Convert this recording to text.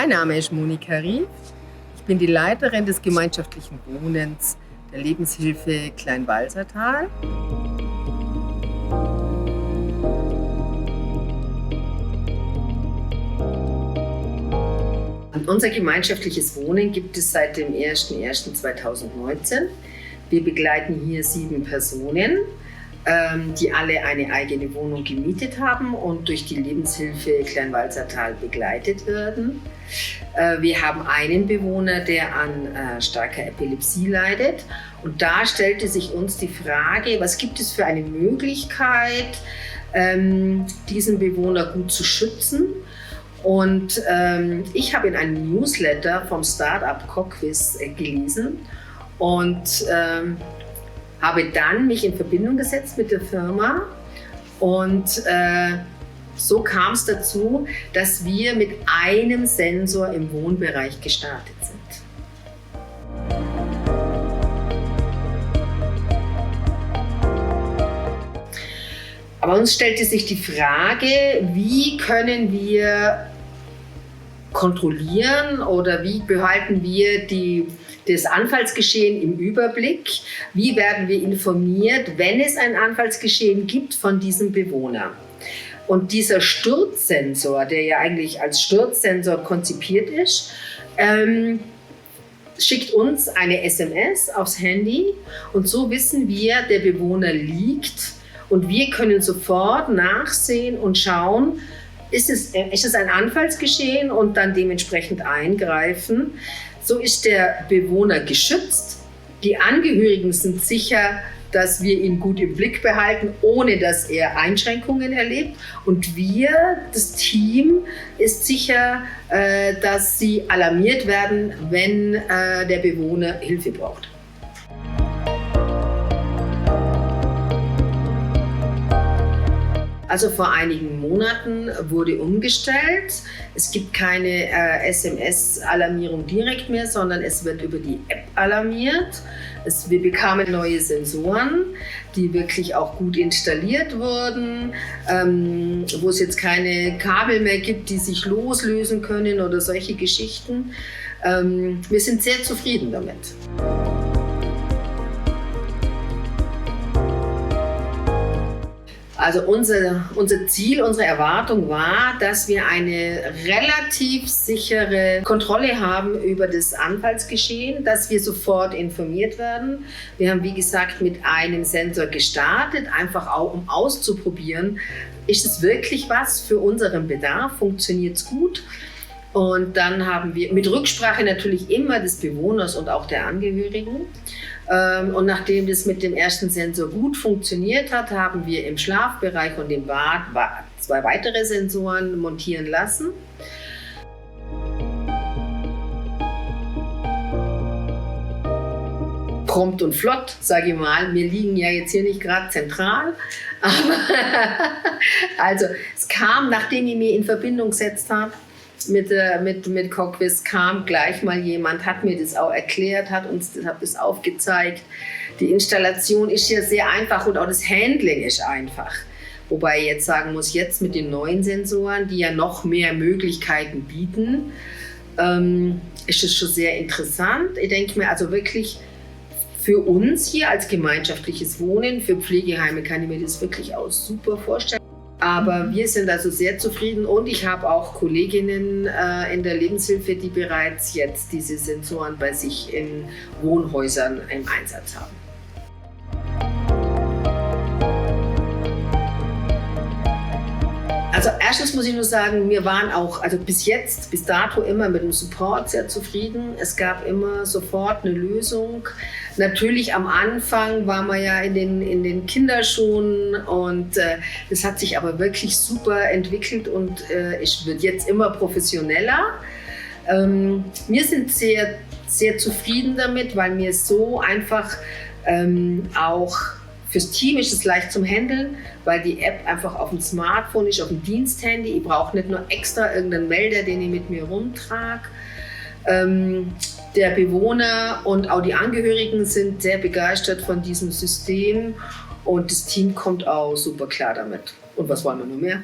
Mein Name ist Monika Rief. Ich bin die Leiterin des gemeinschaftlichen Wohnens der Lebenshilfe Kleinwalsertal. Unser gemeinschaftliches Wohnen gibt es seit dem 01.01.2019. Wir begleiten hier 7 Personen, die alle eine eigene Wohnung gemietet haben und durch die Lebenshilfe Kleinwalsertal begleitet werden. Wir haben einen Bewohner, der an starker Epilepsie leidet. Und da stellte sich uns die Frage, was gibt es für eine Möglichkeit, diesen Bewohner gut zu schützen? Und ich habe in einem Newsletter vom Startup Cockwiz gelesen und habe dann mich in Verbindung gesetzt mit der Firma und so kam es dazu, dass wir mit einem Sensor im Wohnbereich gestartet sind. Aber uns stellte sich die Frage, wie können wir kontrollieren oder wie behalten wir das Anfallsgeschehen im Überblick? Wie werden wir informiert, wenn es ein Anfallsgeschehen gibt von diesem Bewohner? Und dieser Sturzsensor, der ja eigentlich als Sturzsensor konzipiert ist, schickt uns eine SMS aufs Handy und so wissen wir, der Bewohner liegt und wir können sofort nachsehen und schauen, ist es ein Anfallsgeschehen und dann dementsprechend eingreifen. So ist der Bewohner geschützt. Die Angehörigen sind sicher, dass wir ihn gut im Blick behalten, ohne dass er Einschränkungen erlebt. Und wir, das Team, ist sicher, dass sie alarmiert werden, wenn der Bewohner Hilfe braucht. Also vor einigen Monaten wurde umgestellt. Es gibt keine SMS-Alarmierung direkt mehr, sondern es wird über die App alarmiert. Wir bekamen neue Sensoren, die wirklich auch gut installiert wurden, wo es jetzt keine Kabel mehr gibt, die sich loslösen können oder solche Geschichten. Wir sind sehr zufrieden damit. Also unser Ziel, unsere Erwartung war, dass wir eine relativ sichere Kontrolle haben über das Anfallsgeschehen, dass wir sofort informiert werden. Wir haben, wie gesagt, mit einem Sensor gestartet, einfach auch um auszuprobieren, ist es wirklich was für unseren Bedarf, funktioniert es gut? Und dann haben wir mit Rücksprache natürlich immer des Bewohners und auch der Angehörigen. Und nachdem das mit dem ersten Sensor gut funktioniert hat, haben wir im Schlafbereich und im Bad 2 weitere Sensoren montieren lassen. Prompt und flott, sage ich mal. Wir liegen ja jetzt hier nicht gerade zentral. Also es kam, nachdem ich mich in Verbindung gesetzt habe, mit Cockwiz kam gleich mal jemand, hat mir das auch erklärt, hat das aufgezeigt. Die Installation ist ja sehr einfach und auch das Handling ist einfach. Wobei ich jetzt sagen muss, jetzt mit den neuen Sensoren, die ja noch mehr Möglichkeiten bieten, ist es schon sehr interessant. Ich denke mir also wirklich, für uns hier als gemeinschaftliches Wohnen, für Pflegeheime kann ich mir das wirklich auch super vorstellen. Aber wir sind also sehr zufrieden und ich habe auch Kolleginnen in der Lebenshilfe, die bereits jetzt diese Sensoren bei sich in Wohnhäusern im Einsatz haben. Also erstens muss ich nur sagen, wir waren auch, also bis dato immer mit dem Support sehr zufrieden. Es gab immer sofort eine Lösung. Natürlich am Anfang waren wir ja in den Kinderschuhen und das hat sich aber wirklich super entwickelt und es wird jetzt immer professioneller. Wir sind sehr, sehr zufrieden damit, weil wir so einfach auch fürs Team ist es leicht zum Handeln, weil die App einfach auf dem Smartphone ist, auf dem Diensthandy. Ich brauche nicht nur extra irgendeinen Melder, den ich mit mir rumtrage. Der Bewohner und auch die Angehörigen sind sehr begeistert von diesem System und das Team kommt auch super klar damit. Und was wollen wir nur mehr?